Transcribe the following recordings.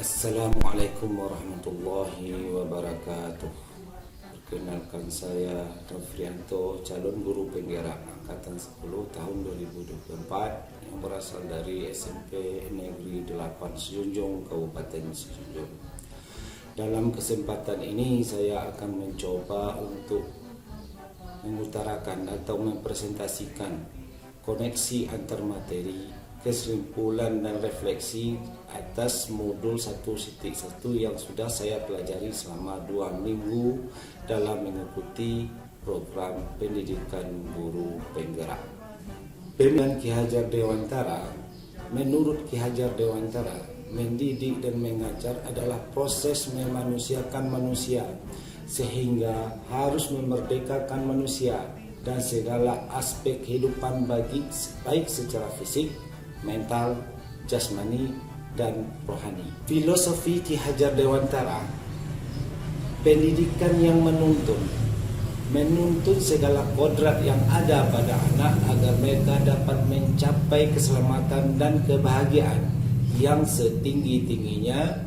Assalamualaikum warahmatullahi wabarakatuh. Perkenalkan, saya Nofrianto, calon guru penggerak angkatan 10 tahun 2024 yang berasal dari SMP Negeri 8 Sejunjung, Kabupaten Sejunjung. Dalam kesempatan ini saya akan mencoba untuk mengutarakan atau mempresentasikan koneksi antar materi, kesimpulan dan refleksi atas modul 1.1 yang sudah saya pelajari selama 2 minggu dalam mengikuti program pendidikan guru penggerak. Pemilihan Ki Hajar Dewantara, menurut Ki Hajar Dewantara, mendidik dan mengajar adalah proses memanusiakan manusia, sehingga harus memerdekakan manusia dan segala aspek kehidupan baik secara fisik, mental, jasmani, dan rohani. Filosofi Ki Hajar Dewantara, pendidikan yang menuntun segala kodrat yang ada pada anak agar mereka dapat mencapai keselamatan dan kebahagiaan yang setinggi-tingginya,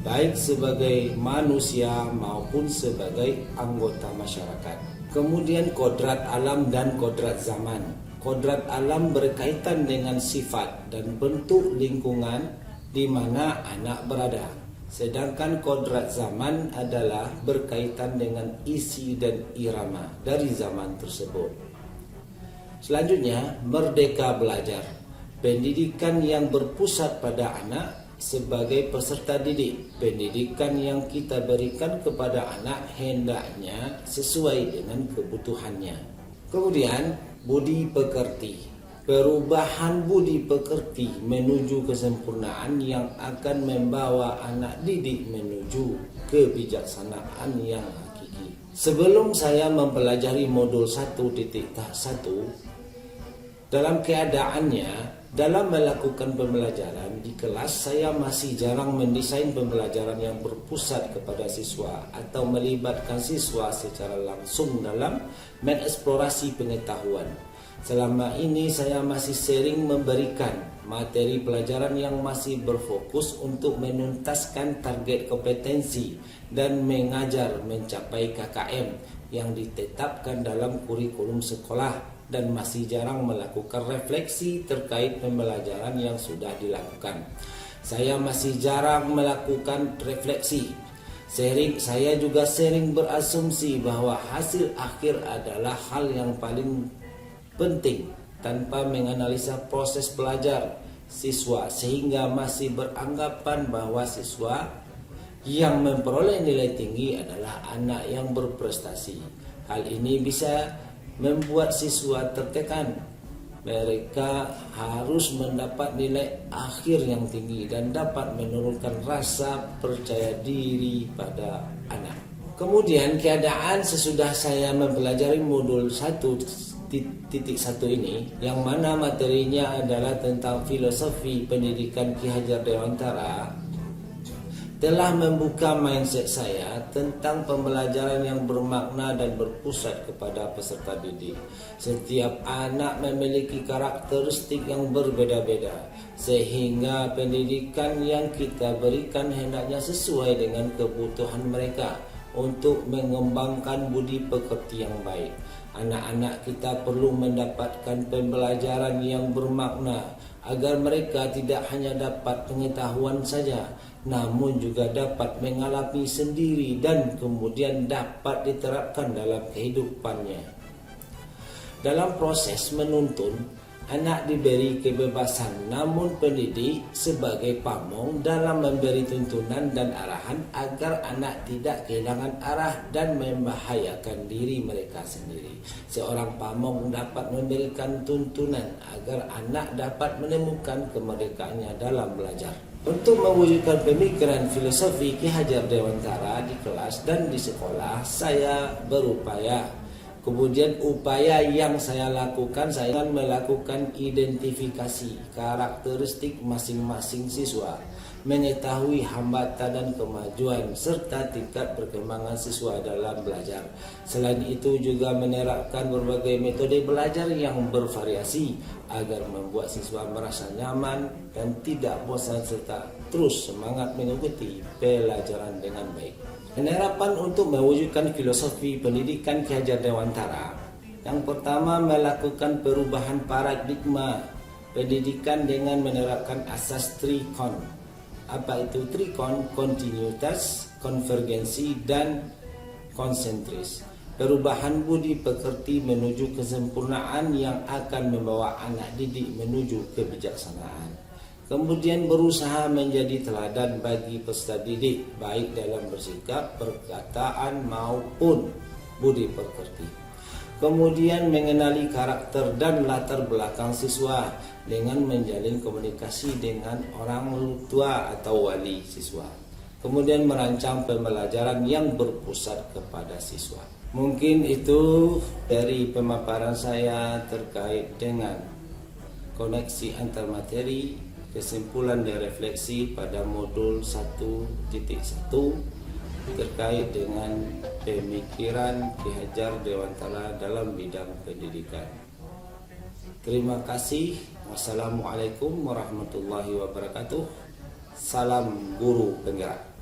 baik sebagai manusia maupun sebagai anggota masyarakat. Kemudian kodrat alam dan kodrat zaman. Kodrat alam berkaitan dengan sifat dan bentuk lingkungan di mana anak berada. Sedangkan kodrat zaman adalah berkaitan dengan isi dan irama dari zaman tersebut. Selanjutnya, merdeka belajar. Pendidikan yang berpusat pada anak sebagai peserta didik. Pendidikan yang kita berikan kepada anak hendaknya sesuai dengan kebutuhannya. Kemudian, budi pekerti. Perubahan budi pekerti menuju kesempurnaan yang akan membawa anak didik menuju kebijaksanaan yang hakiki. Sebelum saya mempelajari modul 1.1, dalam keadaannya, dalam melakukan pembelajaran di kelas, saya masih jarang mendesain pembelajaran yang berpusat kepada siswa atau melibatkan siswa secara langsung dalam mengeksplorasi pengetahuan. Selama ini saya masih sering memberikan materi pelajaran yang masih berfokus untuk menuntaskan target kompetensi dan mengajar mencapai KKM yang ditetapkan dalam kurikulum sekolah, dan masih jarang melakukan refleksi terkait pembelajaran yang sudah dilakukan. Saya masih jarang melakukan refleksi. Saya juga sering berasumsi bahwa hasil akhir adalah hal yang paling penting tanpa menganalisa proses belajar siswa, sehingga masih beranggapan bahwa siswa yang memperoleh nilai tinggi adalah anak yang berprestasi. Hal ini bisa membuat siswa tertekan. Mereka harus mendapat nilai akhir yang tinggi dan dapat menurunkan rasa percaya diri pada anak. Kemudian keadaan sesudah saya mempelajari modul 1.1 ini, yang mana materinya adalah tentang filosofi pendidikan Ki Hajar Dewantara, telah membuka mindset saya tentang pembelajaran yang bermakna dan berpusat kepada peserta didik. Setiap anak memiliki karakteristik yang berbeda-beda, sehingga pendidikan yang kita berikan hendaknya sesuai dengan kebutuhan mereka untuk mengembangkan budi pekerti yang baik. Anak-anak kita perlu mendapatkan pembelajaran yang bermakna agar mereka tidak hanya dapat pengetahuan saja, namun juga dapat mengalami sendiri dan kemudian dapat diterapkan dalam kehidupannya. Dalam proses menuntun, anak diberi kebebasan, namun pendidik sebagai pamong dalam memberi tuntunan dan arahan agar anak tidak kehilangan arah dan membahayakan diri mereka sendiri. Seorang pamong dapat memberikan tuntunan agar anak dapat menemukan kemerdekaannya dalam belajar. Untuk mewujudkan pemikiran filosofi Ki Hajar Dewantara di kelas dan di sekolah, saya berupaya. Kemudian upaya yang saya lakukan, saya akan melakukan identifikasi karakteristik masing-masing siswa, mengetahui hambatan dan kemajuan serta tingkat perkembangan siswa dalam belajar. Selain itu juga menerapkan berbagai metode belajar yang bervariasi agar membuat siswa merasa nyaman dan tidak bosan serta terus semangat mengikuti pelajaran dengan baik. Harapan untuk mewujudkan filosofi pendidikan Ki Hajar Dewantara, yang pertama melakukan perubahan paradigma pendidikan dengan menerapkan asas trikon. Apa itu trikon? Kontinuitas, konvergensi, dan konsentris. Perubahan budi pekerti menuju kesempurnaan yang akan membawa anak didik menuju kebijaksanaan. Kemudian berusaha menjadi teladan bagi peserta didik, baik dalam bersikap, perkataan maupun budi pekerti. Kemudian mengenali karakter dan latar belakang siswa dengan menjalin komunikasi dengan orang tua atau wali siswa. Kemudian merancang pembelajaran yang berpusat kepada siswa. Mungkin itu dari pemaparan saya terkait dengan koneksi antar materi, kesimpulan dan refleksi pada modul 1.1 terkait dengan pemikiran Ki Hajar Dewantara dalam bidang pendidikan. Terima kasih. Wassalamualaikum warahmatullahi wabarakatuh. Salam guru penggerak.